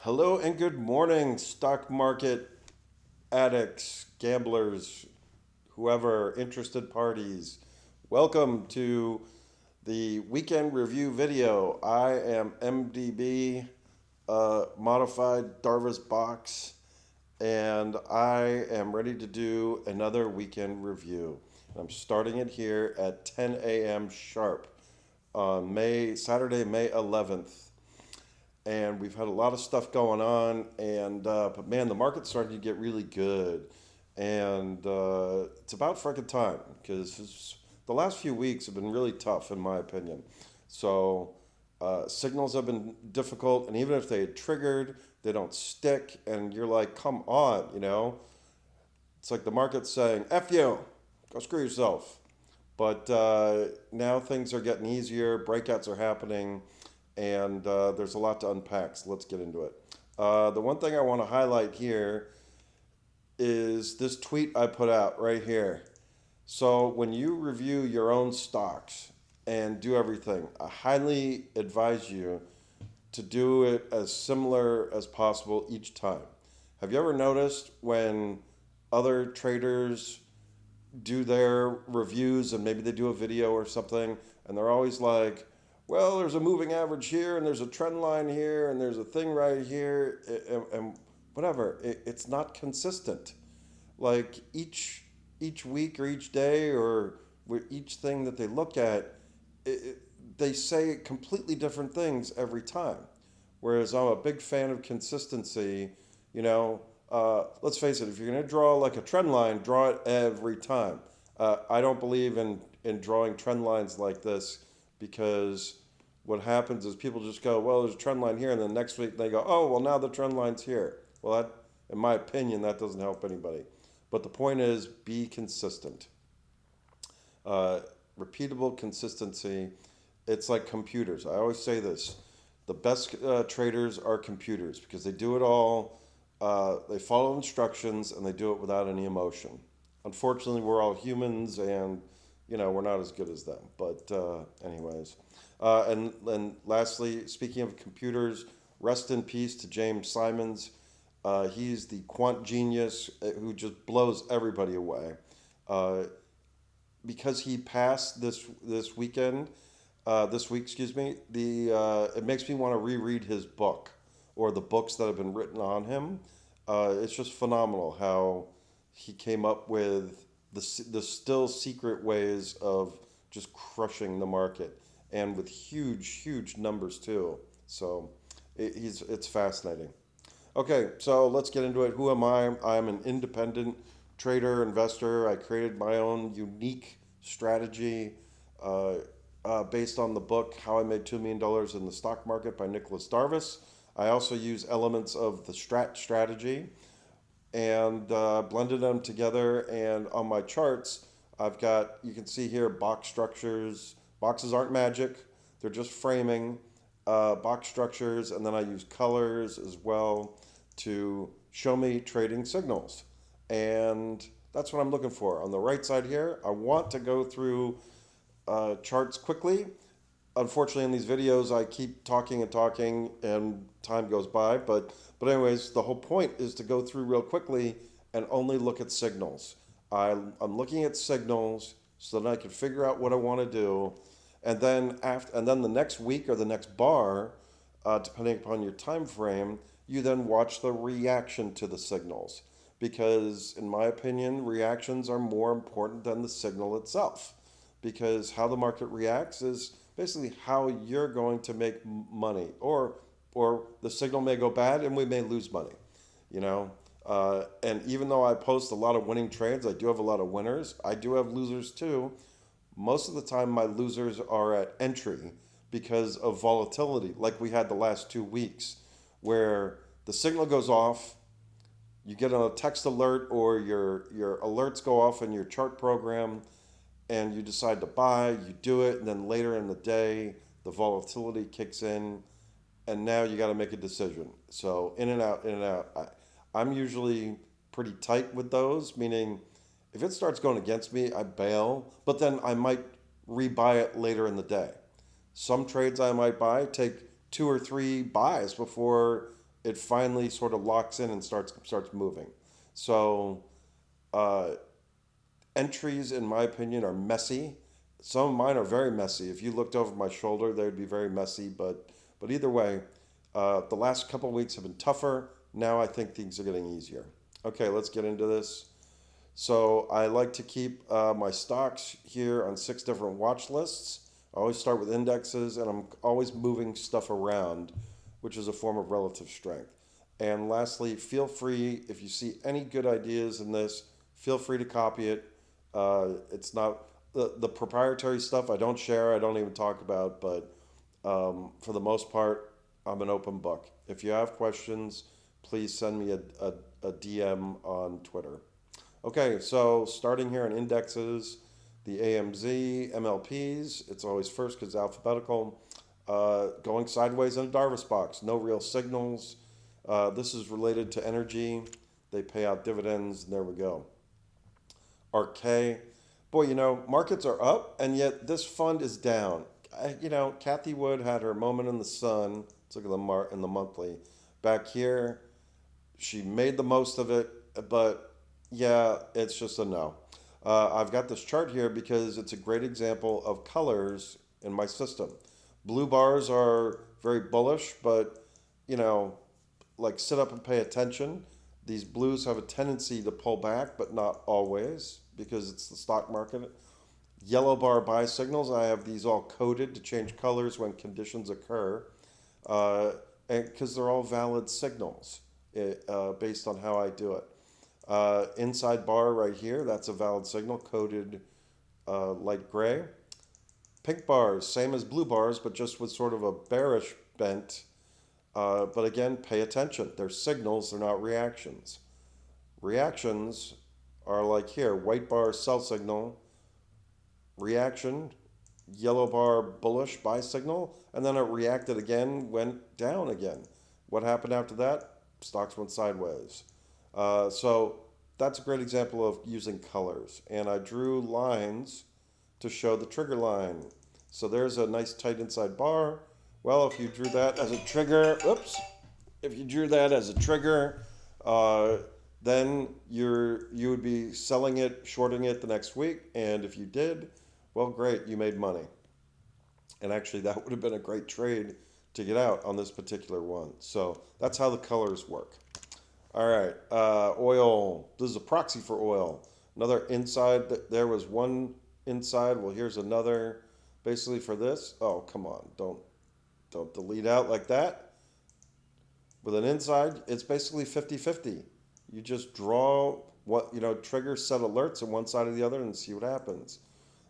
Hello and good morning, stock market addicts, gamblers, whoever, interested parties. Welcome to the weekend review video. I am MDB, modified Darvas box, and I am ready to do another weekend review. I'm starting it here at 10 a.m. sharp on Saturday, May 11th. And we've had a lot of stuff going on, and but man, the market's starting to get really good, and it's about freaking time because the last few weeks have been really tough in my opinion. So signals have been difficult, and even if they had triggered, they don't stick, and you're like, come on, it's like the market's saying, "F you, go screw yourself." But now things are getting easier, breakouts are happening, and there's a lot to unpack, so let's get into it. The one thing I want to highlight here is this tweet I put out right here. So when you review your own stocks and do everything, I highly advise you to do it as similar as possible each time. Have you ever noticed when other traders do their reviews and maybe they do a video or something and they're always like, well, there's a moving average here and there's a trend line here and there's a thing right here and whatever. It's not consistent. Like each week or each day or with each thing that they look at, they say completely different things every time. Whereas I'm a big fan of consistency. Let's face it, if you're going to draw like a trend line, draw it every time. I don't believe in drawing trend lines like this because what happens is people just go, well, there's a trend line here, and then next week they go, oh, well, now the trend line's here. Well, that, in my opinion, that doesn't help anybody. But the point is, be consistent. Repeatable consistency. It's like computers. I always say this. The best traders are computers because they do it all. They follow instructions and they do it without any emotion. Unfortunately, we're all humans and, we're not as good as them. But anyways. And lastly, speaking of computers, rest in peace to James Simons. He's the quant genius who just blows everybody away. Because he passed this weekend, this week, excuse me. It makes me want to reread his book or the books that have been written on him. It's just phenomenal how he came up with the still secret ways of just crushing the market and with huge numbers too. So it's fascinating. Okay, so let's get into it. Who am I? I'm an independent trader, investor. I created my own unique strategy based on the book How I Made $2 Million in the Stock Market by Nicholas Darvas. I also use elements of the strategy and blended them together. And on my charts, I've got, you can see here, box structures. Boxes aren't magic, they're just framing box structures. And then I use colors as well to show me trading signals. And that's what I'm looking for. On the right side here, I want to go through charts quickly. Unfortunately, in these videos, I keep talking and time goes by. But anyways, the whole point is to go through real quickly and only look at signals. I'm looking at signals so that I can figure out what I want to do. And then the next week or the next bar, depending upon your time frame, you then watch the reaction to the signals. Because in my opinion, reactions are more important than the signal itself. Because how the market reacts is basically how you're going to make money. Or the signal may go bad and we may lose money. And even though I post a lot of winning trades, I do have a lot of winners. I do have losers too. Most of the time my losers are at entry because of volatility, like we had the last 2 weeks, where the signal goes off, you get a text alert or your alerts go off in your chart program and you decide to buy, you do it, and then later in the day, the volatility kicks in and now you got to make a decision. So in and out, in and out. I'm usually pretty tight with those, meaning if it starts going against me, I bail, but then I might rebuy it later in the day. Some trades I might buy take 2 or 3 buys before it finally sort of locks in and starts moving. So uh, entries, in my opinion, are messy. Some of mine are very messy. If you looked over my shoulder, they would be very messy. But either way, the last couple of weeks have been tougher. Now I think things are getting easier. Okay, let's get into this. So I like to keep my stocks here on 6 different watch lists. I always start with indexes, and I'm always moving stuff around, which is a form of relative strength. And lastly, feel free, if you see any good ideas in this, feel free to copy it. It's not the proprietary stuff I don't share, I don't even talk about, but for the most part, I'm an open book. If you have questions, please send me a DM on Twitter. Okay, so starting here in indexes, the AMZ, MLPs, it's always first because it's alphabetical. Going sideways in a Darvas box, no real signals. This is related to energy. They pay out dividends, and there we go. RK, boy, markets are up, and yet this fund is down. Kathy Wood had her moment in the sun. Let's look at in the monthly. Back here, she made the most of it, but yeah, it's just a no. I've got this chart here because it's a great example of colors in my system. Blue bars are very bullish, but you know, like sit up and pay attention. These blues have a tendency to pull back, but not always because it's the stock market. Yellow bar buy signals, I have these all coded to change colors when conditions occur, uh, and because they're all valid signals based on how I do it. Inside bar right here, that's a valid signal, coded light gray. Pink bars, same as blue bars, but just with sort of a bearish bent. But again, pay attention. They're signals, they're not reactions. Reactions are like here, white bar sell signal, reaction, yellow bar bullish buy signal, and then it reacted again, went down again. What happened after that? Stocks went sideways. So that's a great example of using colors. And I drew lines to show the trigger line. So there's a nice tight inside bar. Well, if you drew that as a trigger, if you drew that as a trigger, uh, then you would be selling it, shorting it the next week. And if you did, well, great, you made money. And actually, that would have been a great trade to get out on this particular one. So that's how the colors work. All right, oil. This is a proxy for oil. Another inside. There was one inside. Well, here's another. Basically for this. Oh, come on! Don't delete out like that. With an inside, it's basically 50-50. You just draw trigger set alerts on one side or the other and see what happens.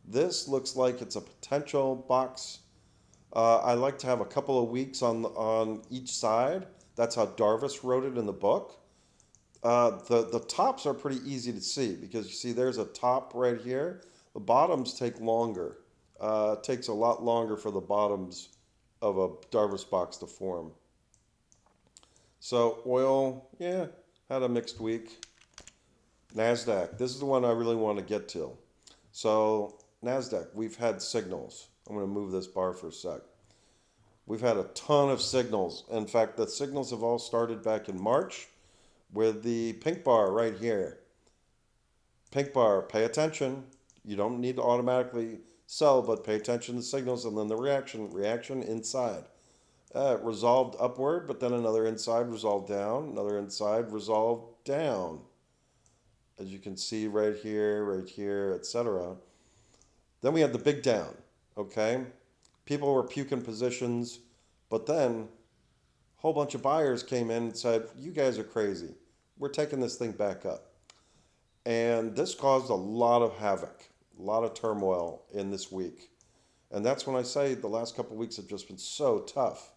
This looks like it's a potential box. I like to have a couple of weeks on each side. That's how Darvas wrote it in the book. The tops are pretty easy to see because you see there's a top right here. The bottoms take longer. It takes a lot longer for the bottoms of a Darvas box to form. So oil, yeah, had a mixed week. NASDAQ, this is the one I really want to get to. So NASDAQ, we've had signals. I'm going to move this bar for a sec. We've had a ton of signals. In fact, the signals have all started back in March with the pink bar right here. Pink bar, pay attention. You don't need to automatically sell, but pay attention to signals and then the reaction inside. Resolved upward, but then another inside resolved down, another inside resolved down. As you can see right here, etc. Then we had the big down, okay? People were puking positions, but then a whole bunch of buyers came in and said, you guys are crazy. We're taking this thing back up. And this caused a lot of havoc, a lot of turmoil in this week. And that's when I say the last couple of weeks have just been so tough.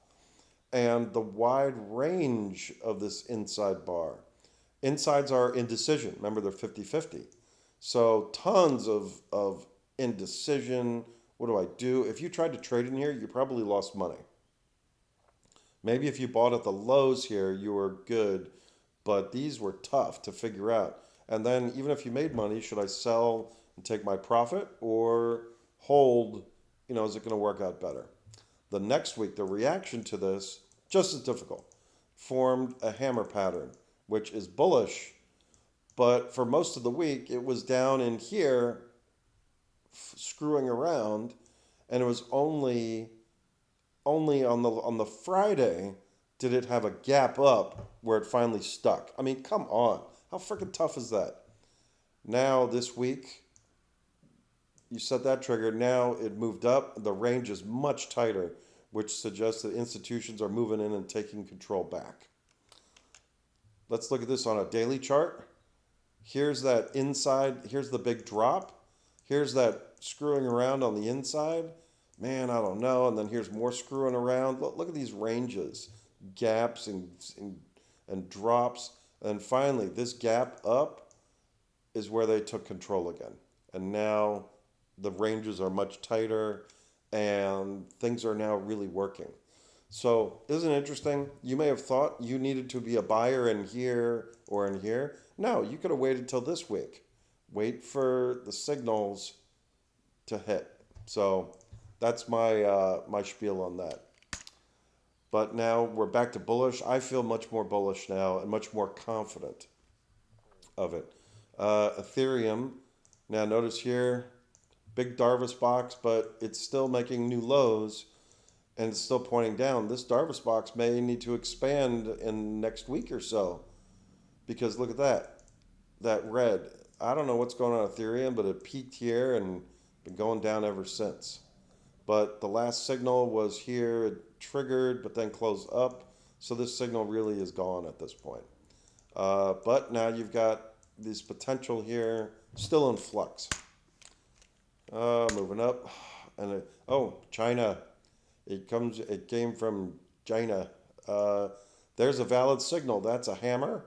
And the wide range of this inside bar. Insides are indecision. Remember, they're 50-50. So tons of indecision. What do I do? If you tried to trade in here, you probably lost money. Maybe if you bought at the lows here, you were good. But these were tough to figure out. And then even if you made money, should I sell and take my profit or hold? Is it going to work out better? The next week, the reaction to this, just as difficult. formed a hammer pattern, which is bullish. But for most of the week, it was down in here, screwing around, and it was only on the Friday did it have a gap up where it finally stuck. I mean, come on, how freaking tough is that? Now this week, you set that trigger. Now it moved up. The range is much tighter, which suggests that institutions are moving in and taking control back. Let's look at this on a daily chart. Here's that inside. Here's the big drop. Here's that screwing around on the inside. Man, I don't know. And then here's more screwing around. Look at these ranges, gaps and drops. And finally, this gap up is where they took control again. And now the ranges are much tighter and things are now really working. So, isn't it interesting? You may have thought you needed to be a buyer in here or in here. No, you could have waited till this week. Wait for the signals to hit. So, that's my spiel on that. But now we're back to bullish. I feel much more bullish now and much more confident of it. Ethereum. Now notice here, big Darvas box, but it's still making new lows. And it's still pointing down. This Darvas box may need to expand in next week or so. Because look at that. That red. I don't know what's going on with Ethereum, but it peaked here and been going down ever since. But the last signal was here. It triggered, but then closed up. So this signal really is gone at this point. But now you've got this potential here, still in flux. Moving up. And China. It came from China. There's a valid signal. That's a hammer,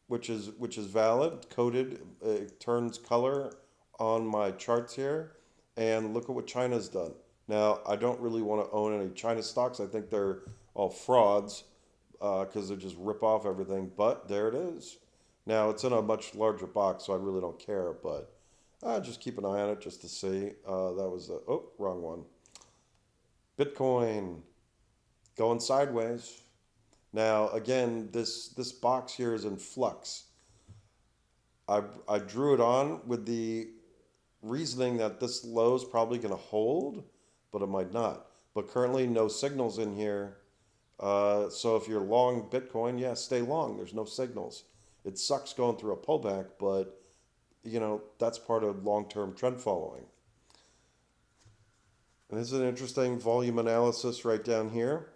which is valid, coded. It turns color on my charts here, and look at what China's done. Now, I don't really want to own any China stocks. I think they're all frauds because they just rip off everything. But there it is. Now it's in a much larger box, so I really don't care. But just keep an eye on it just to see. That was wrong one. Bitcoin going sideways. Now again, this box here is in flux. I drew it on with the reasoning that this low is probably going to hold, but it might not. But currently, no signals in here. So if you're long Bitcoin, yeah, stay long. There's no signals. It sucks going through a pullback, but that's part of long-term trend following. And this is an interesting volume analysis right down here.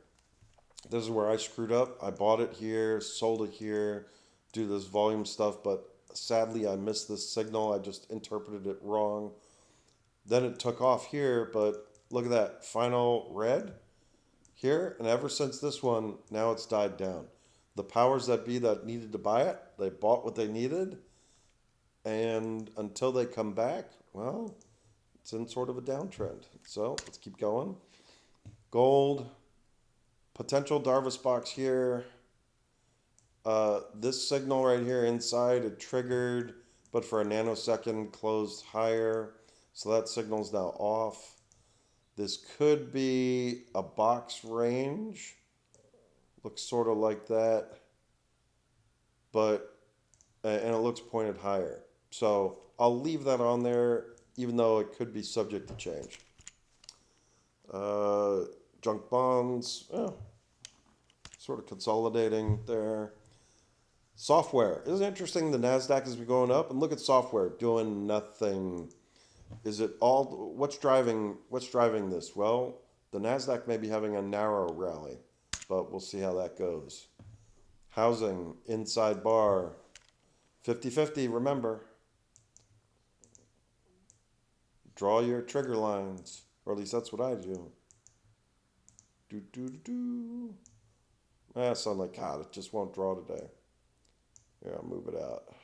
This is where I screwed up. I bought it here, sold it here, do this volume stuff, but sadly I missed this signal. I just interpreted it wrong. Then it took off here, but look at that. Final red here, and ever since this one, now it's died down. The powers that be that needed to buy it, they bought what they needed, and until they come back, well, it's in sort of a downtrend. So let's keep going. Gold, potential Darvas box here. This signal right here inside, it triggered, but for a nanosecond closed higher. So that signal's now off. This could be a box range. Looks sort of like that. But, and it looks pointed higher. So I'll leave that on there, even though it could be subject to change. Junk bonds, sort of consolidating there. Software. Isn't it interesting? The NASDAQ has been going up, and look at software doing nothing. Is it all? What's driving this? Well, the NASDAQ may be having a narrow rally, but we'll see how that goes. Housing, inside bar, 50-50, remember. Draw your trigger lines, or at least that's what I do. So I'm like, God, it just won't draw today. Here, I'll move it out.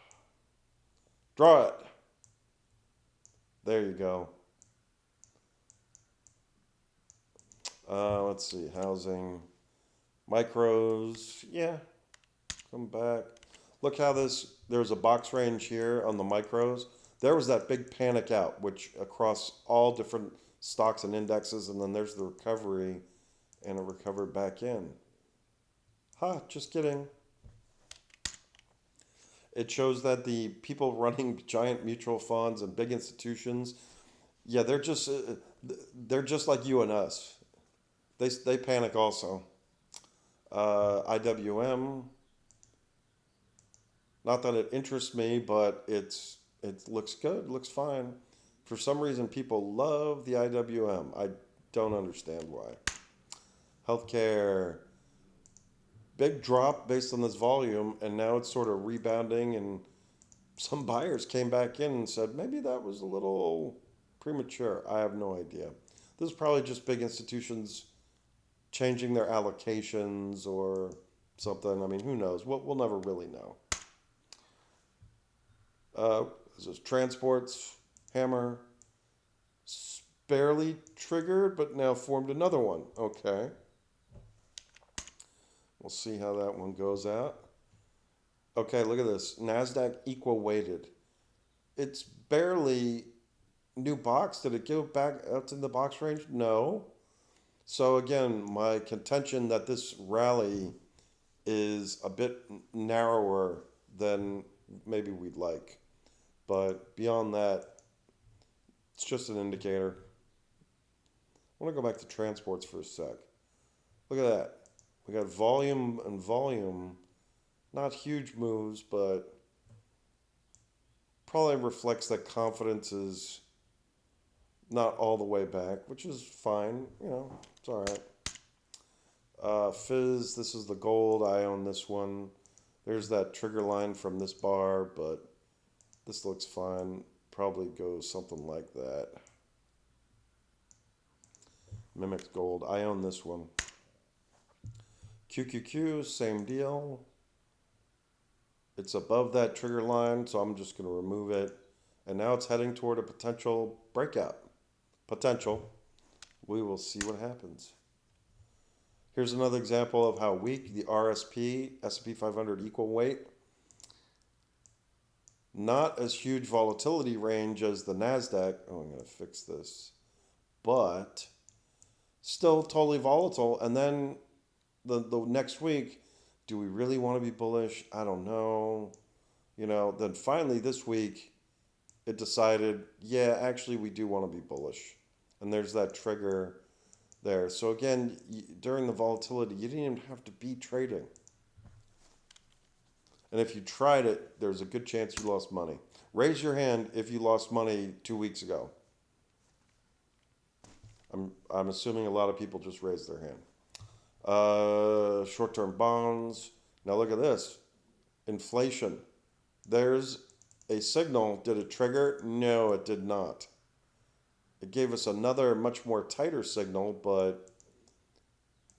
Draw it. There you go. Let's see, housing, micros, yeah, come back. Look how there's a box range here on the micros. There was that big panic out, which across all different stocks and indexes, and then there's the recovery, and it recovered back in. Ha, just kidding. It shows that the people running giant mutual funds and big institutions, yeah, they're just like you and us. They panic also. IWM, not that it interests me, but it looks good, looks fine. For some reason, people love the IWM. I don't understand why. Healthcare, big drop based on this volume, and now it's sort of rebounding. And some buyers came back in and said maybe that was a little premature. I have no idea. This is probably just big institutions changing their allocations or something. I mean, who knows? We'll never really know. Uh, this is transports, hammer, barely triggered, but now formed another one. Okay. We'll see how that one goes out. Okay, look at this. NASDAQ equal weighted. It's barely new box. Did it go back up to the box range? No. So again, my contention that this rally is a bit narrower than maybe we'd like. But beyond that, it's just an indicator. I want to go back to transports for a sec. Look at that. We got volume and volume. Not huge moves, but probably reflects that confidence is not all the way back, which is fine. You know, it's all right. Fizz, this is the gold. I own this one. There's that trigger line from this bar, but this looks fine. Probably goes something like that. Mimics gold. I own this one. QQQ, same deal. It's above that trigger line, so I'm just going to remove it. And now it's heading toward a potential breakout. Potential. We will see what happens. Here's another example of how weak the RSP, S&P 500 equal weight. Not as huge volatility range as the NASDAQ. Oh, I'm going to fix this. But still totally volatile. And then the next week, do we really want to be bullish? I don't know. You know, then finally this week, it decided, yeah, actually we do want to be bullish. And there's that trigger there. So again, during the volatility, you didn't even have to be trading. And if you tried it, there's a good chance you lost money. Raise your hand if you lost money 2 weeks ago. I'm assuming a lot of people just raised their hand. Short-term bonds. Now look at this. Inflation. There's a signal. Did it trigger? No, it did not. It gave us another much more tighter signal, but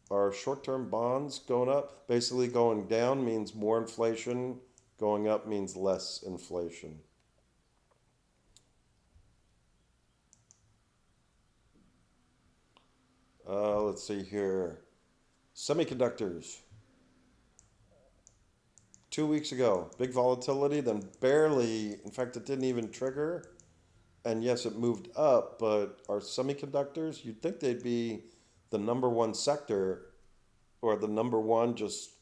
are short-term bonds going up? Basically going down means more inflation. Going up means less inflation. Let's see here. Semiconductors. 2 weeks ago, big volatility, then barely, in fact, it didn't even trigger. And yes, it moved up, but our semiconductors, you'd think they'd be the number one sector or the number one just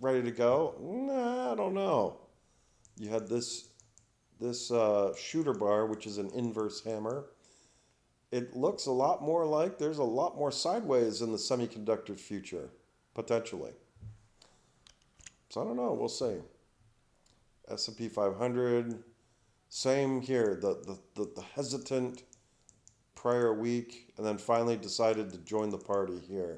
ready to go. Nah, I don't know. You had this shooter bar, which is an inverse hammer. It looks a lot more like there's a lot more sideways in the semiconductor future, potentially. So I don't know. We'll see. S&P 500. Same here. The hesitant prior week, and then finally decided to join the party here.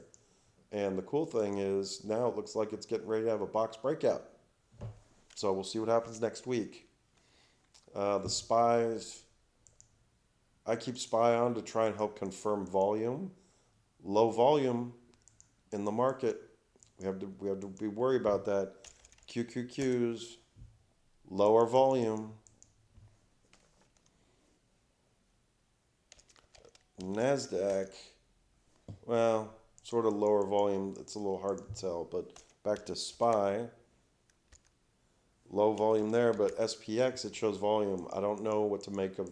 And the cool thing is now it looks like it's getting ready to have a box breakout. So we'll see what happens next week. The SPYs. I keep SPY on to try and help confirm volume. Low volume in the market. We have to be worried about that. QQQs, lower volume. NASDAQ, well, sort of lower volume. It's a little hard to tell, but back to SPY. Low volume there, but SPX, it shows volume. I don't know what to make of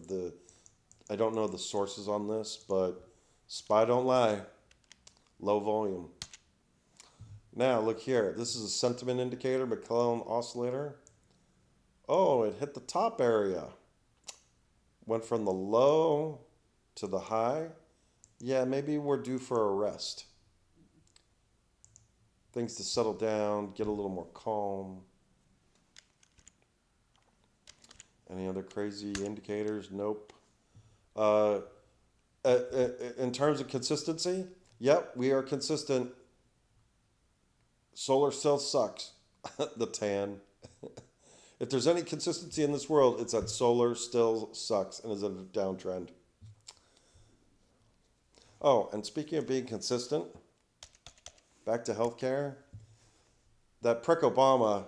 I don't know the sources on this, but SPY don't lie. Low volume. Now look here. This is a sentiment indicator, McClellan oscillator. Oh, it hit the top area. Went from the low to the high. Yeah, maybe we're due for a rest. Things to settle down, get a little more calm. Any other crazy indicators? Nope. In terms of consistency, yep, we are consistent. Solar still sucks. The tan. If there's any consistency in this world, it's that solar still sucks and is in a downtrend. Oh, and speaking of being consistent, back to healthcare. That prick Obama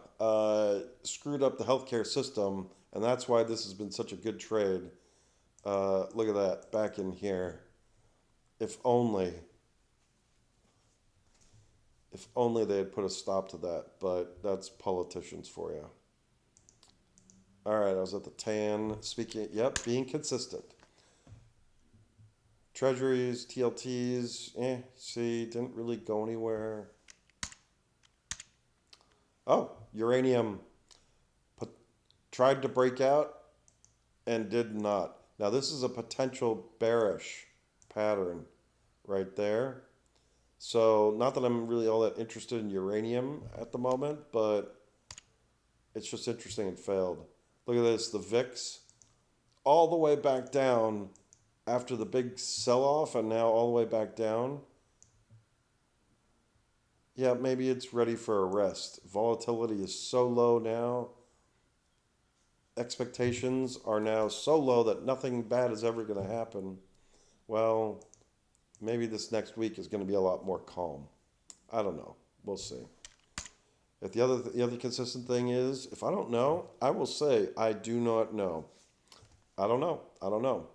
screwed up the healthcare system, and that's why this has been such a good trade. Look at that, back in here. If only they had put a stop to that, but that's politicians for you. All right, I was at the tan. Speaking, yep, being consistent. Treasuries, TLTs, see, didn't really go anywhere. Oh, uranium tried to break out and did not. Now this is a potential bearish pattern right there. So not that I'm really all that interested in uranium at the moment, but it's just interesting it failed. Look at this, the VIX all the way back down after the big sell-off and now all the way back down. Yeah, maybe it's ready for a rest. Volatility is so low now. Expectations are now so low that nothing bad is ever going to happen. Well, maybe this next week is going to be a lot more calm. I don't know. We'll see. If the other consistent thing is, if I don't know, I will say I do not know. I don't know. I don't know.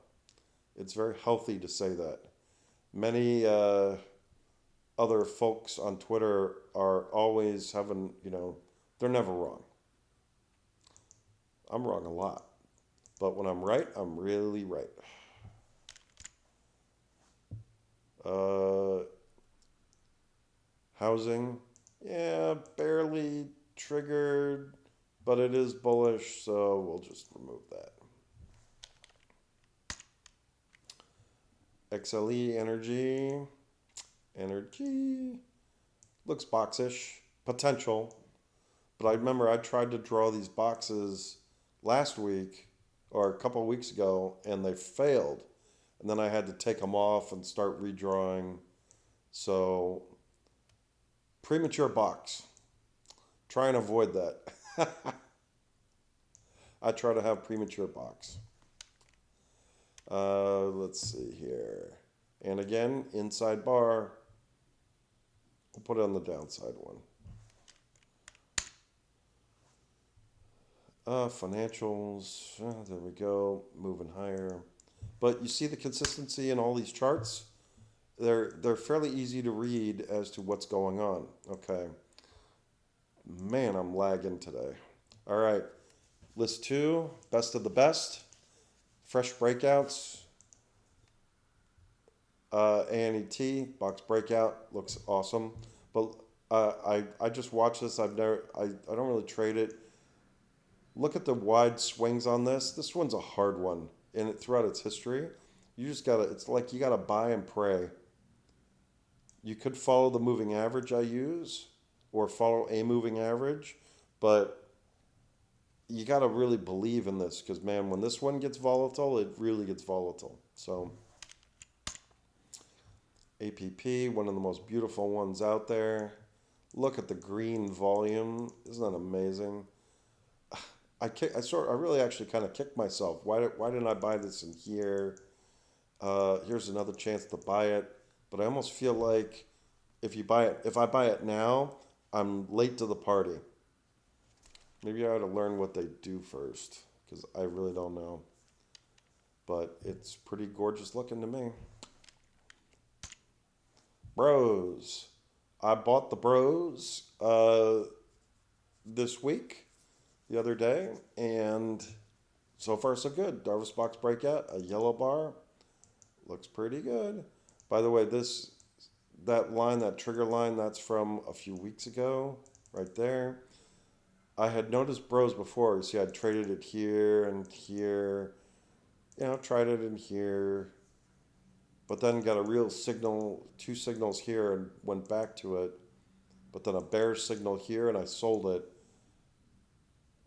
It's very healthy to say that. Many other folks on Twitter are always having, they're never wrong. I'm wrong a lot. But when I'm right, I'm really right. Housing, yeah, barely triggered, but it is bullish, so we'll just remove that. XLE energy looks boxish, potential, but I remember I tried to draw these boxes last week or a couple of weeks ago and they failed, and then I had to take them off and start redrawing. So premature box, try and avoid that. I try to have premature box. Let's see here. And again, inside bar. We'll put it on the downside one. Financials. There we go. Moving higher. But you see the consistency in all these charts? They're fairly easy to read as to what's going on. Okay. Man, I'm lagging today. All right. List 2, best of the best. Fresh breakouts. ANET box breakout looks awesome, but I just watched this. I don't really trade it. Look at the wide swings on this. This one's a hard one, and throughout its history, you just gotta. It's like you gotta buy and pray. You could follow the moving average I use, or follow a moving average, but you gotta really believe in this because man, when this one gets volatile, it really gets volatile. So. APP, one of the most beautiful ones out there. Look at the green volume. Isn't that amazing? I really actually kind of kicked myself. Why didn't I buy this in here? Here's another chance to buy it. But I almost feel like if I buy it now, I'm late to the party. Maybe I ought to learn what they do first because I really don't know. But it's pretty gorgeous looking to me. Bros. I bought the Bros this week, the other day, and so far so good. Darvas box breakout, a yellow bar, looks pretty good. By the way, this that line, that trigger line, that's from a few weeks ago, right there. I had noticed bros before. You see, I traded it here and here. Tried it in here, but then got a real signal, two signals here, and went back to it. But then a bearish signal here, and I sold it.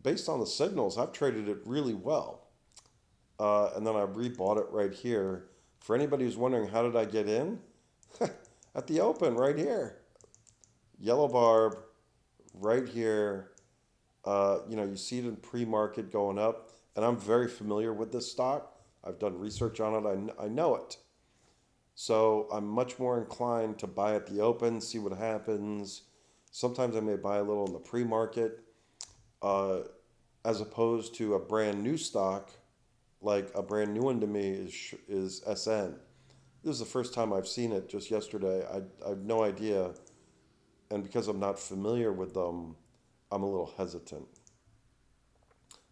Based on the signals, I've traded it really well. And then I rebought it right here. For anybody who's wondering, how did I get in? At the open, right here. Yellow barb, right here. You see it in pre-market going up. And I'm very familiar with this stock. I've done research on it. I know it. So I'm much more inclined to buy at the open, see what happens. Sometimes I may buy a little in the pre-market, as opposed to a brand new stock. Like a brand new one to me is SN. This is the first time I've seen it just yesterday. I have no idea. And because I'm not familiar with them, I'm a little hesitant.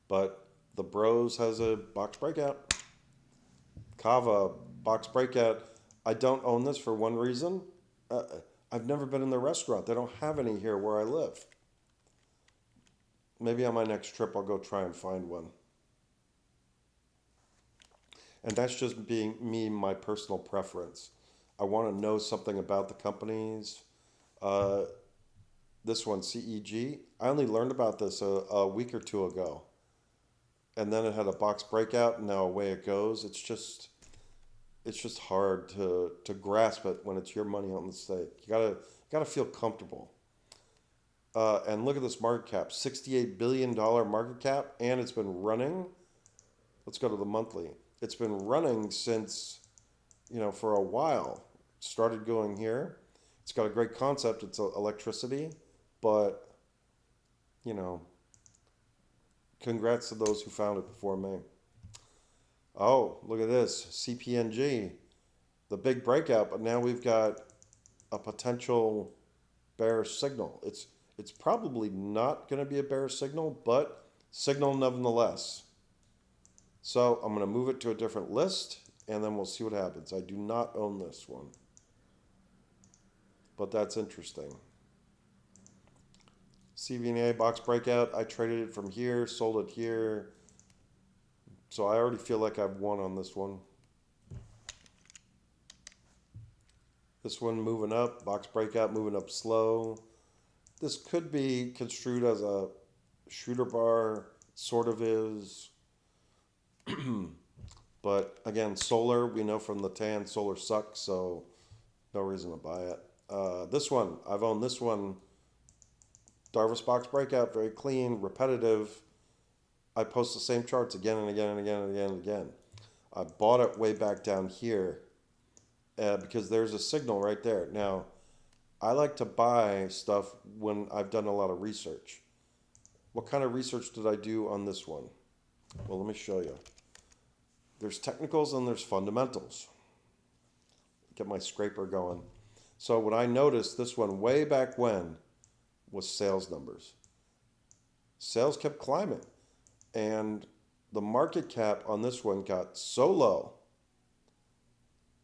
But the Bros has a box breakout. Kava, box breakout. I don't own this for one reason. I've never been in the restaurant. They don't have any here where I live. Maybe on my next trip, I'll go try and find one. And that's just being me, my personal preference. I want to know something about the companies. This one, CEG, I only learned about this a week or two ago. And then it had a box breakout, and now away it goes. It's just hard to grasp it when it's your money on the stake. You gotta feel comfortable. And look at this market cap, $68 billion market cap, and it's been running. Let's go to the monthly. It's been running since, for a while. Started going here. It's got a great concept. It's electricity, but, congrats to those who found it before me. Oh, look at this, CPNG, the big breakout, but now we've got a potential bearish signal. It's probably not going to be a bearish signal, but signal nonetheless. So I'm going to move it to a different list, and then we'll see what happens. I do not own this one, but that's interesting. CVNA box breakout. I traded it from here, sold it here. So I already feel like I've won on this one. This one moving up, box breakout moving up slow. This could be construed as a shooter bar, sort of is. But again, solar, we know from the tan, solar sucks, so no reason to buy it. This one, I've owned this one. Darvas box breakout, very clean, repetitive. I post the same charts again and again and again and again and again. I bought it way back down here because there's a signal right there. Now, I like to buy stuff when I've done a lot of research. What kind of research did I do on this one? Well, let me show you. There's technicals and there's fundamentals. Get my scraper going. So what I noticed, this one way back when, was sales numbers. Sales kept climbing. And the market cap on this one got so low.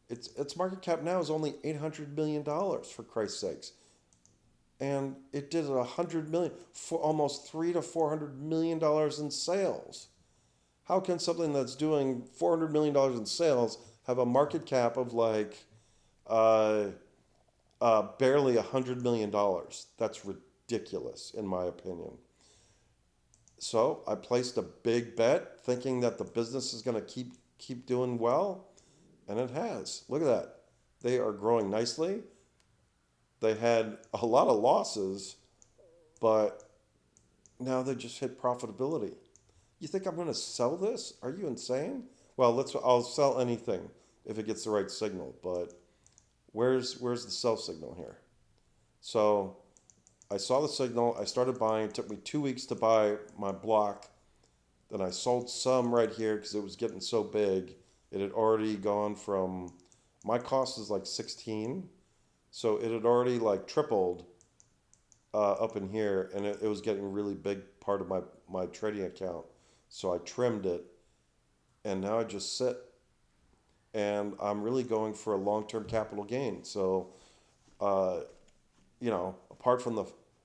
Its market cap now is only $800 million, for Christ's sakes. And it did $100 million, for almost $300 to $400 million in sales. How can something that's doing $400 million in sales have a market cap of like barely $100 million? That's ridiculous, in my opinion. So I placed a big bet thinking that the business is going to keep doing well, and it has. Look at that. They are growing nicely. They had a lot of losses, but now they just hit profitability. You think I'm going to sell this? Are you insane? Well, I'll sell anything if it gets the right signal, but where's the sell signal here? So I saw the signal. I started buying. It took me 2 weeks to buy my block. Then I sold some right here because it was getting so big. It had already gone from, my cost is like 16. So it had already like tripled up in here, and it was getting a really big part of my trading account. So I trimmed it, and now I just sit. And I'm really going for a long-term capital gain. So uh, you know, apart from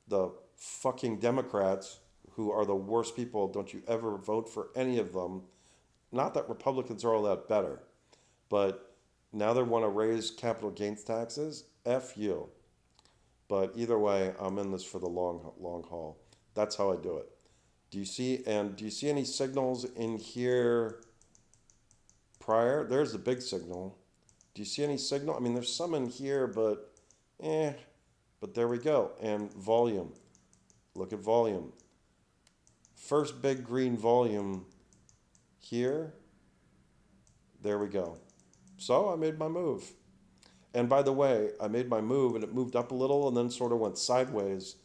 the fucking Democrats who are the worst people, don't you ever vote for any of them. Not that Republicans are all that better, but now they want to raise capital gains taxes. F you. But either way, I'm in this for the long haul. That's how I do it. Do you see any signals in here prior? There's the big signal. Do you see any signal? I mean, there's some in here, but eh. But there we go. And volume. Look at volume. First big green volume here. There we go. So I made my move. And by the way, I made my move and it moved up a little and then sort of went sideways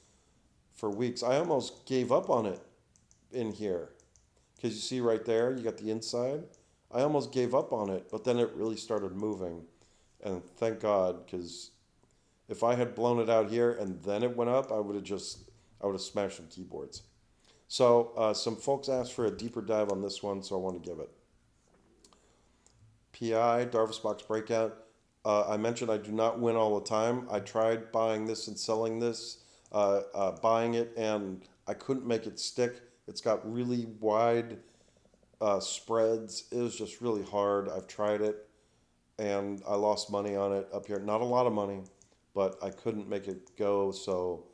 for weeks. I almost gave up on it in here. Because you see right there, you got the inside. I almost gave up on it, but then it really started moving. And thank God, because if I had blown it out here and then it went up, I would have smashed some keyboards. So some folks asked for a deeper dive on this one, so I want to give it. PI, Darvas box breakout. I mentioned I do not win all the time. I tried buying this and selling this, buying it, and I couldn't make it stick. It's got really wide spreads. It was just really hard. I've tried it, and I lost money on it up here. Not a lot of money, but I couldn't make it go, so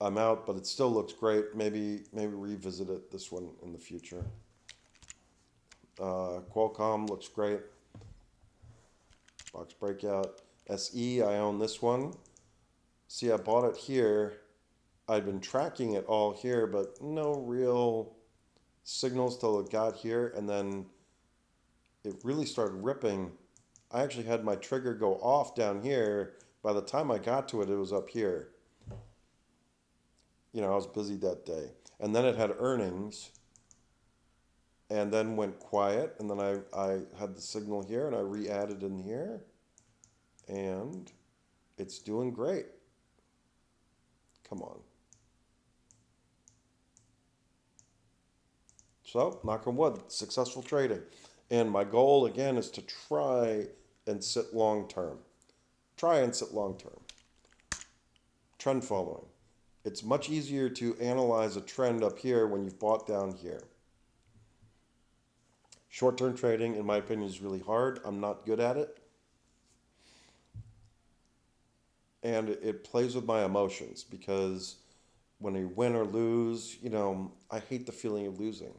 I'm out. But it still looks great. Maybe revisit it, this one, in the future. Qualcomm looks great. Box breakout. SE, I own this one. See, I bought it here. I'd been tracking it all here, but no real signals till it got here, and then it really started ripping. I actually had my trigger go off down here. By the time I got to it, it was up here. You know, I was busy that day. And then it had earnings, and then went quiet, and then I had the signal here, and I re-added in here, and it's doing great. Come on. So, knock on wood, successful trading. And my goal, again, is to try and sit long term. Try and sit long term. Trend following. It's much easier to analyze a trend up here when you've bought down here. Short-term trading, in my opinion, is really hard. I'm not good at it. And it plays with my emotions because when you win or lose, you know, I hate the feeling of losing.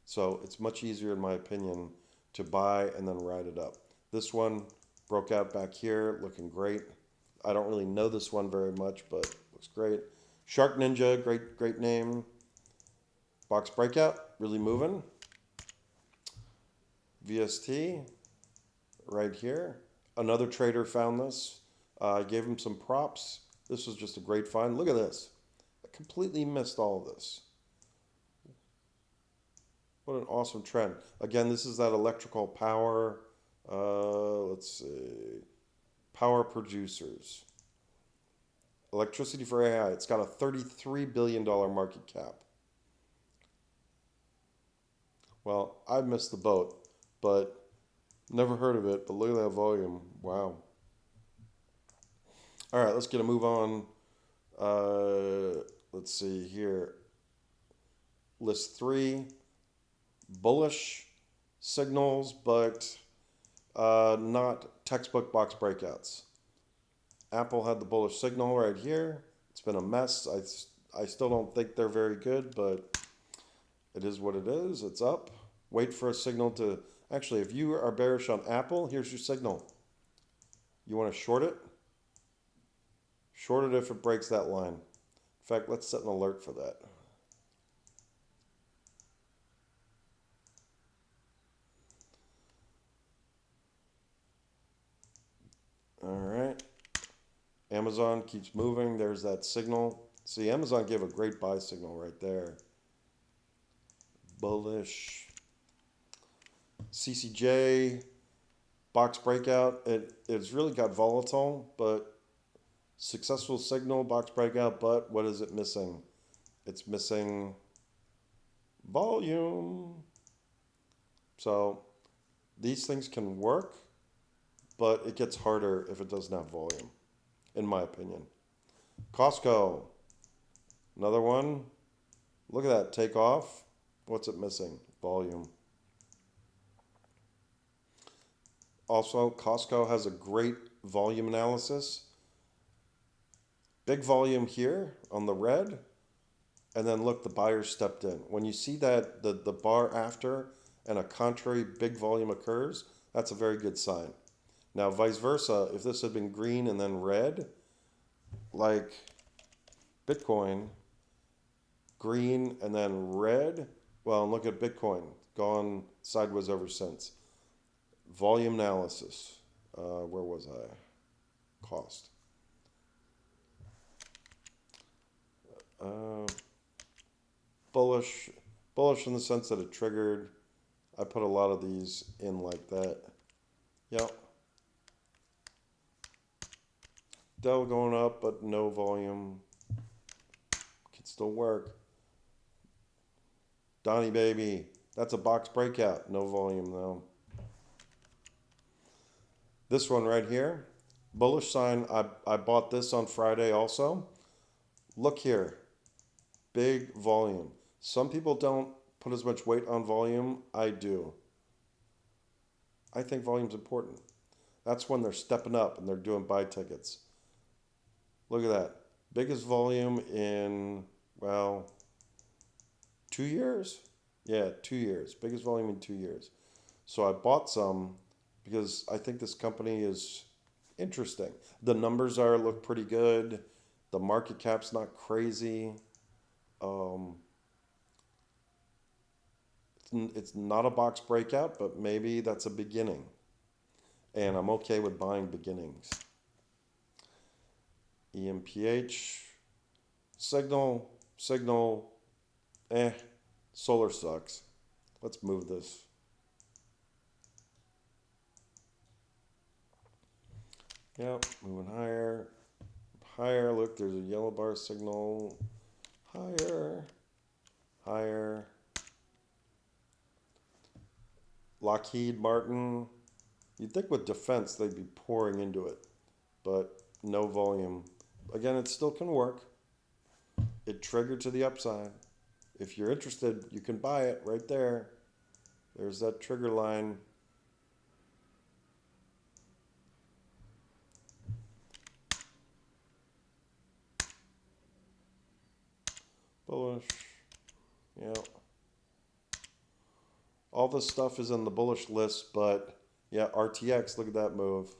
So it's much easier, in my opinion, to buy and then ride it up. This one broke out back here, looking great. I don't really know this one very much, but looks great. Shark Ninja, great name. Box breakout, really moving. VST, right here. Another trader found this. I gave him some props. This was just a great find. Look at this. I completely missed all of this. What an awesome trend. Again, this is that electrical power. Let's see. Power producers. Electricity for AI. It's got a $33 billion market cap. Well, I missed the boat, but never heard of it. But look at that volume. Wow. All right, let's get a move on. Let's see here. List 3. Bullish signals, but not textbook box breakouts. Apple had the bullish signal right here. It's been a mess. I still don't think they're very good, but it is what it is. It's up. Wait for a signal to... Actually, if you are bearish on Apple, here's your signal. You want to short it? Short it if it breaks that line. In fact, let's set an alert for that. All right. Amazon keeps moving. There's that signal. See, Amazon gave a great buy signal right there. Bullish. CCJ. Box breakout. It's really got volatile, but successful signal, box breakout, but what is it missing? It's missing volume. So these things can work, but it gets harder if it doesn't have volume. in my opinion. Costco, another one. Look at that take off. What's it missing? Volume. Also, Costco has a great volume analysis. Big volume here on the red. And then look, the buyer stepped in. When you see that the bar after and a contrary big volume occurs, that's a very good sign. Now, vice versa, if this had been green and then red, like Bitcoin, green and then red, well, look at Bitcoin, gone sideways ever since. Volume analysis, where was I? Cost. Bullish in the sense that it triggered. I put a lot of these in like that. Yep. Dell going up, but no volume. Can still work. Donnie baby, that's a box breakout. No volume though. This one right here, bullish sign. I bought this on Friday also. Look here, big volume. Some people don't put as much weight on volume. I do. I think volume's important. That's when they're stepping up and they're doing buy tickets. Look at that. Biggest volume in, well, 2 years? Yeah, 2 years. Biggest volume in 2 years. So I bought some because I think this company is interesting. The numbers look pretty good. The market cap's not crazy. It's not a box breakout, but maybe that's a beginning. And I'm okay with buying beginnings. EMPH, signal, solar sucks. Let's move this. Yep, moving higher. Higher, look, there's a yellow bar signal. Higher. Lockheed Martin. You'd think with defense they'd be pouring into it, but no volume. Again, it still can work. It triggered to the upside. If you're interested, you can buy it right there. There's that trigger line. Bullish. Yeah. All this stuff is in the bullish list, but yeah, RTX, look at that move.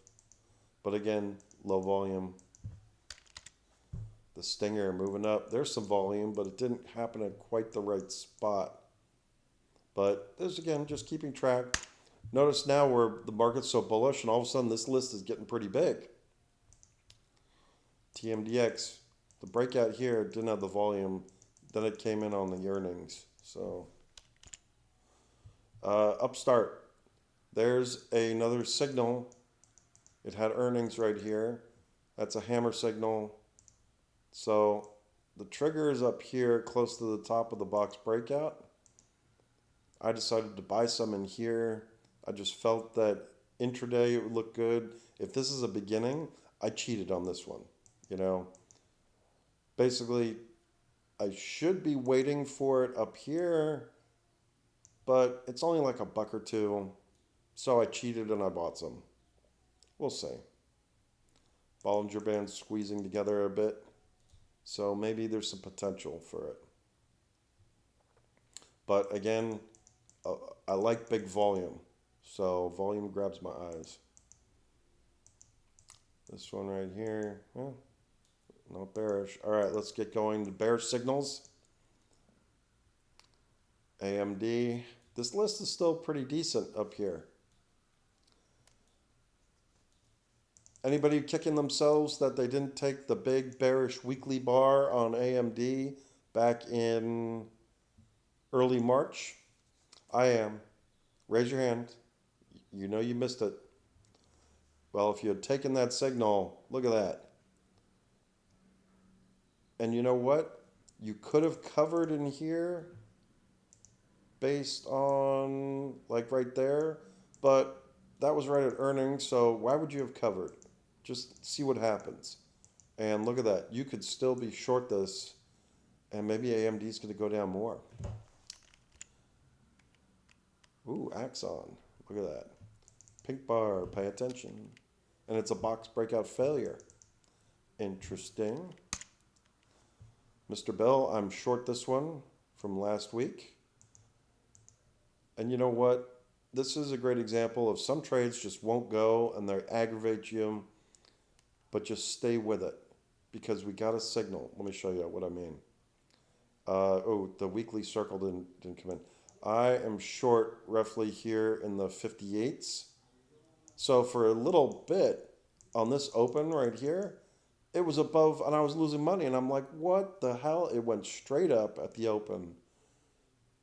But again, low volume. The Stinger moving up. There's some volume, but it didn't happen at quite the right spot. But this, again, just keeping track. Notice now where the market's so bullish, and all of a sudden this list is getting pretty big. TMDX, the breakout here didn't have the volume. Then it came in on the earnings. So, Upstart. There's another signal. It had earnings right here. That's a hammer signal. So the trigger is up here close to the top of the box breakout. I decided to buy some in here. I just felt that intraday it would look good. If this is a beginning, I cheated on this one. You know, basically, I should be waiting for it up here, but it's only like $1 or $2. So I cheated and I bought some. We'll see. Bollinger Band squeezing together a bit. So maybe there's some potential for it. But again, I like big volume. So volume grabs my eyes. This one right here, well, not bearish. All right, let's get going to bearish signals. AMD. This list is still pretty decent up here. Anybody kicking themselves that they didn't take the big bearish weekly bar on AMD back in early March? I am. Raise your hand. You know you missed it. Well, if you had taken that signal, look at that. And you know what? You could have covered in here based on like right there, but that was right at earnings, so why would you have covered? Just see what happens. And look at that. You could still be short this, and maybe AMD is going to go down more. Ooh, Axon. Look at that. Pink bar, pay attention. And it's a box breakout failure. Interesting. Mr. Bell, I'm short this one from last week. And you know what? This is a great example of some trades just won't go and they aggravate you, but just stay with it because we got a signal. Let me show you what I mean. Oh, the weekly circle didn't come in. I am short roughly here in the 58s. So for a little bit on this open right here, it was above and I was losing money and I'm like, what the hell? It went straight up at the open.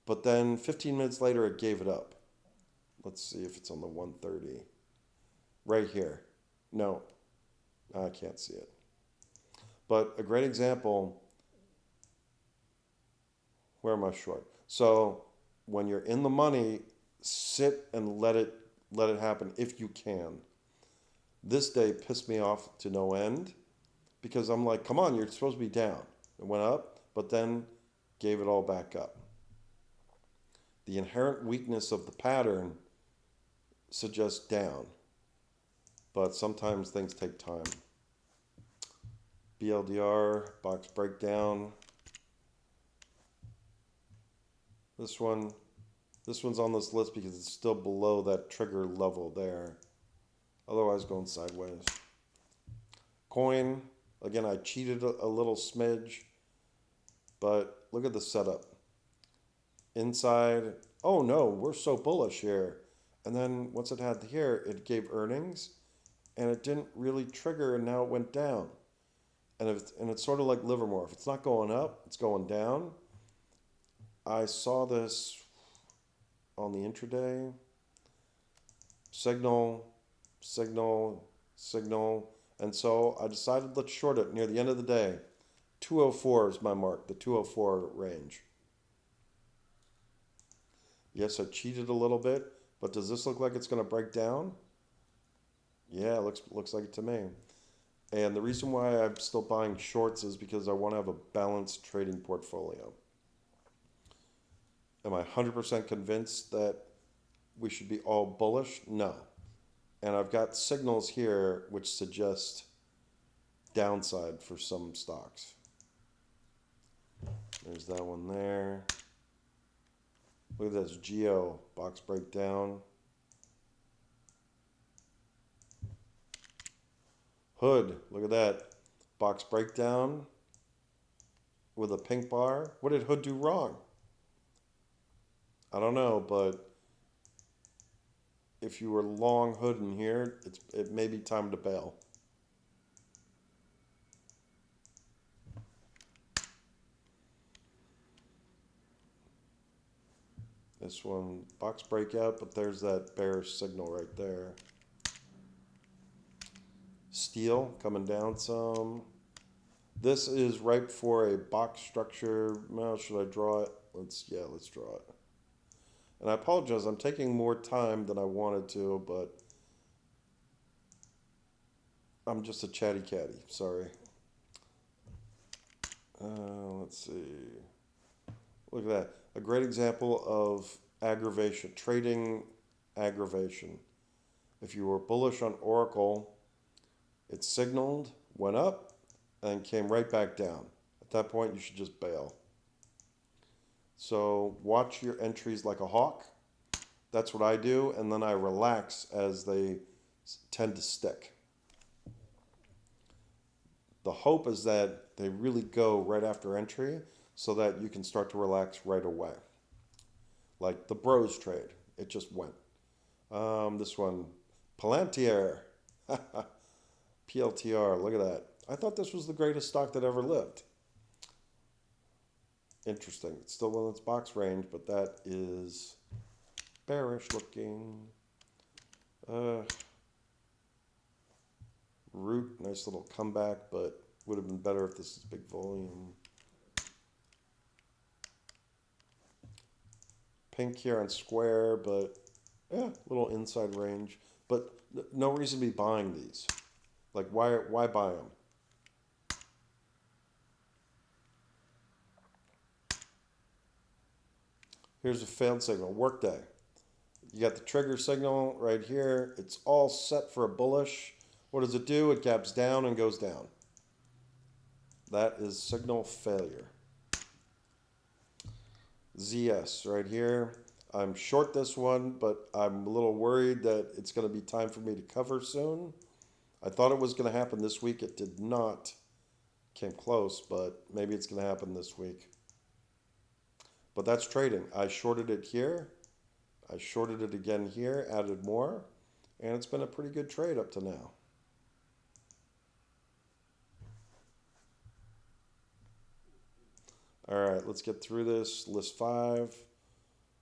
But then 15 minutes later, it gave it up. Let's see if it's on the 130. Right here. No, I can't see it. But a great example, where am I short? So when you're in the money, sit and let it happen if you can. This day pissed me off to no end because I'm like, come on, you're supposed to be down. It went up, but then gave it all back up. The inherent weakness of the pattern suggests down, but sometimes things take time. BLDR, box breakdown. This one's on this list because it's still below that trigger level there. Otherwise going sideways. Coin, again, I cheated a little smidge, but look at the setup. Inside, oh no, we're so bullish here. And then once it had here, it gave earnings and it didn't really trigger and now it went down. And it's sort of like Livermore. If it's not going up, it's going down. I saw this on the intraday. Signal, signal, signal. And so I decided let's short it near the end of the day. 204 is my mark, the 204 range. Yes, I cheated a little bit, but does this look like it's going to break down? Yeah, it looks like it to me. And the reason why I'm still buying shorts is because I want to have a balanced trading portfolio. Am I 100% convinced that we should be all bullish? No. And I've got signals here which suggest downside for some stocks. There's that one there. Look at this, Geo, box breakdown. Hood, look at that. Box breakdown with a pink bar. What did Hood do wrong? I don't know, but if you were long Hood in here, it may be time to bail. This one, box breakout, but there's that bearish signal right there. Steel coming down some. This is ripe for a box structure. Now, should I draw it? Let's draw it. And I apologize, I'm taking more time than I wanted to, but I'm just a chatty catty, sorry. Let's see. Look at that. A great example of aggravation, trading aggravation. If you were bullish on Oracle, it signaled, went up, and came right back down. At that point, you should just bail. So watch your entries like a hawk. That's what I do, and then I relax as they tend to stick. The hope is that they really go right after entry so that you can start to relax right away. Like the Bros trade, it just went. This one, Palantir, PLTR, look at that. I thought this was the greatest stock that ever lived. Interesting. It's still in its box range, but that is bearish looking. Root, nice little comeback, but would have been better if this is big volume. Pink here on Square, but yeah, little inside range. But no reason to be buying these. Like, why buy them? Here's a failed signal, workday. You got the trigger signal right here. It's all set for a bullish. What does it do? It gaps down and goes down. That is signal failure. ZS right here. I'm short this one, but I'm a little worried that it's going to be time for me to cover soon. I thought it was going to happen this week. It did not. Came close, but maybe it's going to happen this week. But that's trading. I shorted it here. I shorted it again here, added more, and it's been a pretty good trade up to now. All right, let's get through this. List 5.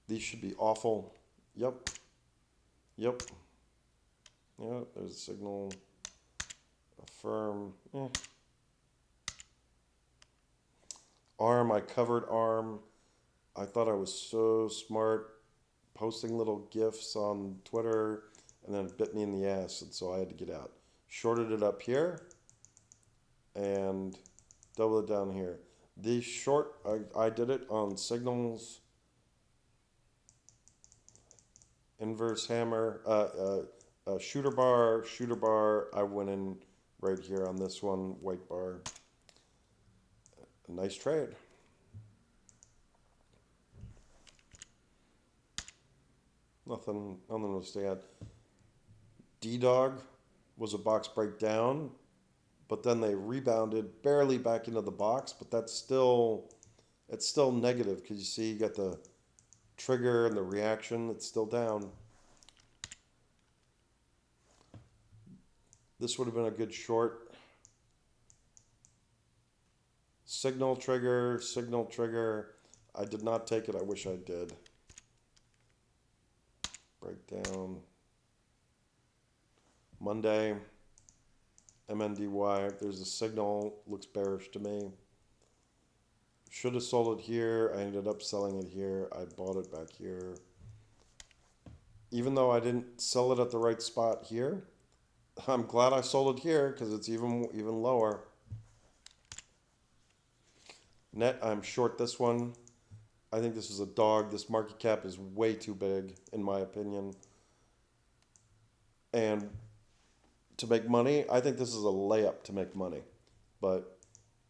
These should be awful. Yep. Yep. Yeah, there's a signal. Affirm. ARM, I covered ARM. I thought I was so smart posting little GIFs on Twitter, and then it bit me in the ass, and so I had to get out. Shorted it up here, and double it down here. The short, I did it on signals, inverse hammer, shooter bar. I went in right here on this one, white bar. A nice trade. Nothing to stay at. D-Dog was a box breakdown, but then they rebounded barely back into the box, but it's still negative because you see you got the trigger and the reaction. It's still down. This would have been a good short. Signal trigger. I did not take it. I wish I did. Breakdown. Monday. MNDY. There's a signal. Looks bearish to me. Should have sold it here. I ended up selling it here. I bought it back here. Even though I didn't sell it at the right spot here, I'm glad I sold it here because it's even lower. Net, I'm short this one. I think this is a dog. This market cap is way too big, in my opinion. And to make money, I think this is a layup to make money. But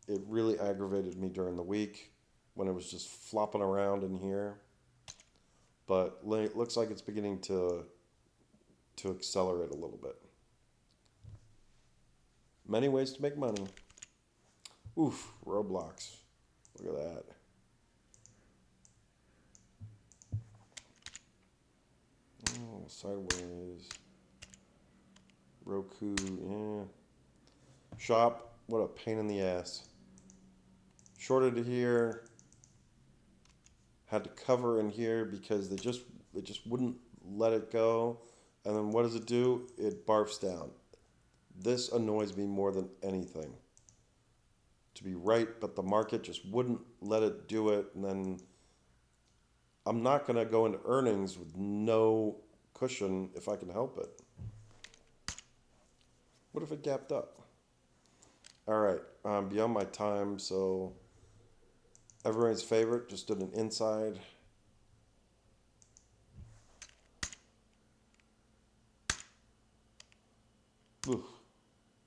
it really aggravated me during the week when it was just flopping around in here. But it looks like it's beginning to accelerate a little bit. Many ways to make money. Oof, Roblox. Look at that. Oh, sideways. Roku, yeah. Shop, what a pain in the ass. Shorted it here. Had to cover in here because it just wouldn't let it go. And then what does it do? It barfs down. This annoys me more than anything. To be right, but the market just wouldn't let it do it. And then I'm not going to go into earnings with no cushion if I can help it. What if it gapped up? All right, I'm beyond my time, so everyone's favorite, just did an inside. Ugh.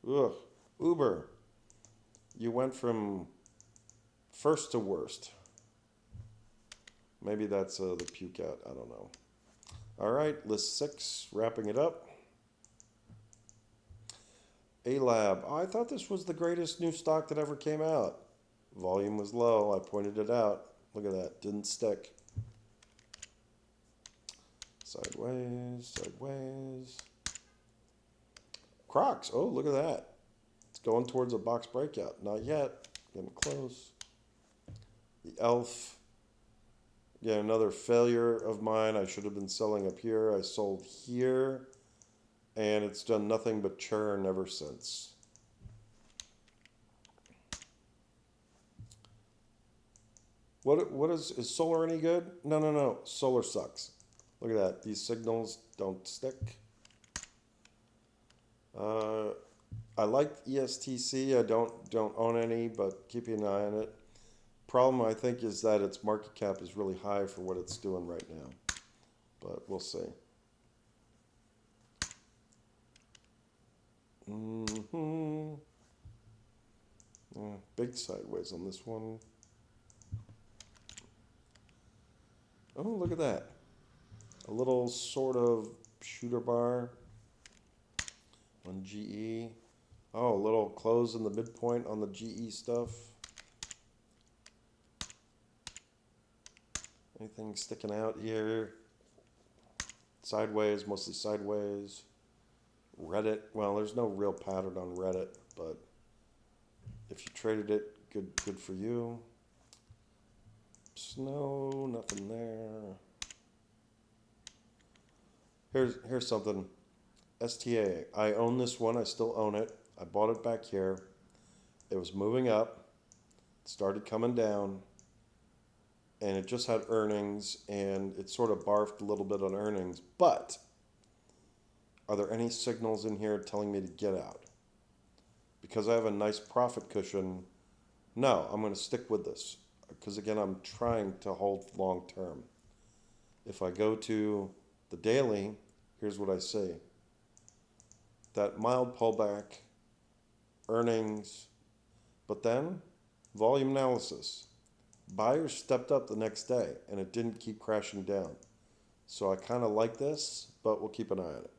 Ugh. Uber. You went from first to worst. Maybe that's the puke out. I don't know. All right, list 6, wrapping it up. A-Lab. Oh, I thought this was the greatest new stock that ever came out. Volume was low. I pointed it out. Look at that. Didn't stick. Sideways. Crocs. Oh, look at that. It's going towards a box breakout. Not yet. Getting close. The Elf. Yeah, another failure of mine. I should have been selling up here. I sold here. And it's done nothing but churn ever since. What is solar any good? No. Solar sucks. Look at that. These signals don't stick. I like ESTC. I don't own any, but keep an eye on it. problem, I think, is that its market cap is really high for what it's doing right now. But we'll see. Yeah, big sideways on this one. Oh, look at that. A little sort of shooter bar on GE. Oh, a little close in the midpoint on the GE stuff. Anything sticking out here? Sideways, mostly sideways. Reddit, well, there's no real pattern on Reddit, but if you traded it, good for you. Snow, nothing there. Here's something. STA, I own this one, I still own it. I bought it back here. It was moving up, it started coming down, and it just had earnings, and it sort of barfed a little bit on earnings. But are there any signals in here telling me to get out? Because I have a nice profit cushion, no, I'm going to stick with this. Because again, I'm trying to hold long term. If I go to the daily, here's what I see. That mild pullback, earnings, but then volume analysis. Buyers stepped up the next day and it didn't keep crashing down. So I kind of like this, but we'll keep an eye on it.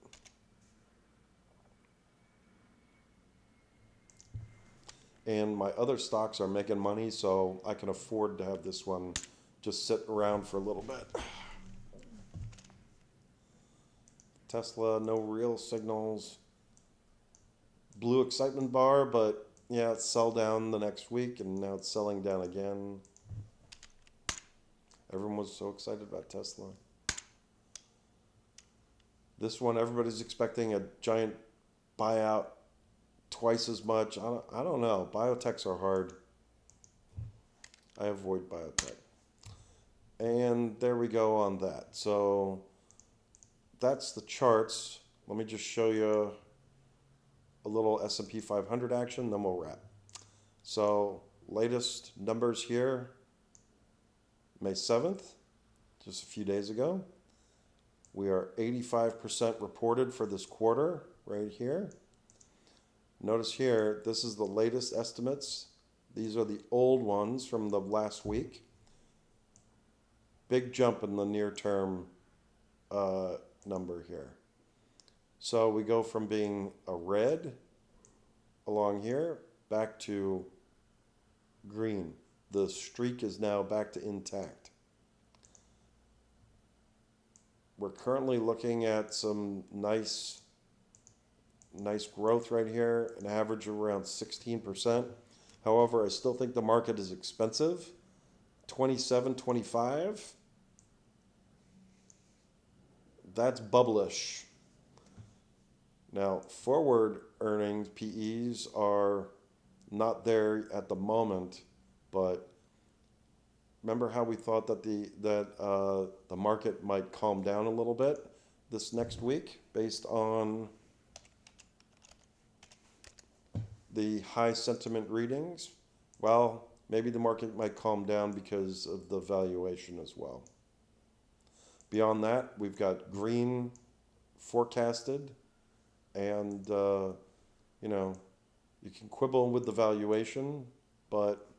And my other stocks are making money, so I can afford to have this one just sit around for a little bit. Tesla, no real signals. Blue excitement bar, but yeah, it's sell down the next week, and now it's selling down again. Everyone was so excited about Tesla. This one, everybody's expecting a giant buyout, twice as much. I don't know. Biotechs are hard. I avoid biotech. And there we go on that. So that's the charts. Let me just show you a little S&P 500 action, then we'll wrap. So latest numbers here, May 7th, just a few days ago. We are 85% reported for this quarter right here. Notice here, this is the latest estimates. These are the old ones from the last week. Big jump in the near term number here. So we go from being a red along here back to green. The streak is now back to intact. We're currently looking at some nice growth right here, an average of around 16%. However, I still think the market is expensive. 27, 25. That's bullish. Now, forward earnings, PEs, are not there at the moment, but remember how we thought that the market might calm down a little bit this next week based on the high sentiment readings? Well, maybe the market might calm down because of the valuation as well. Beyond that, we've got green forecasted, and you can quibble with the valuation, but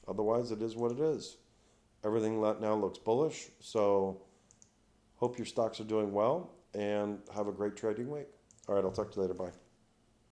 otherwise it is what it is. Everything now looks bullish, so hope your stocks are doing well, and have a great trading week. All right, I'll talk to you later. Bye.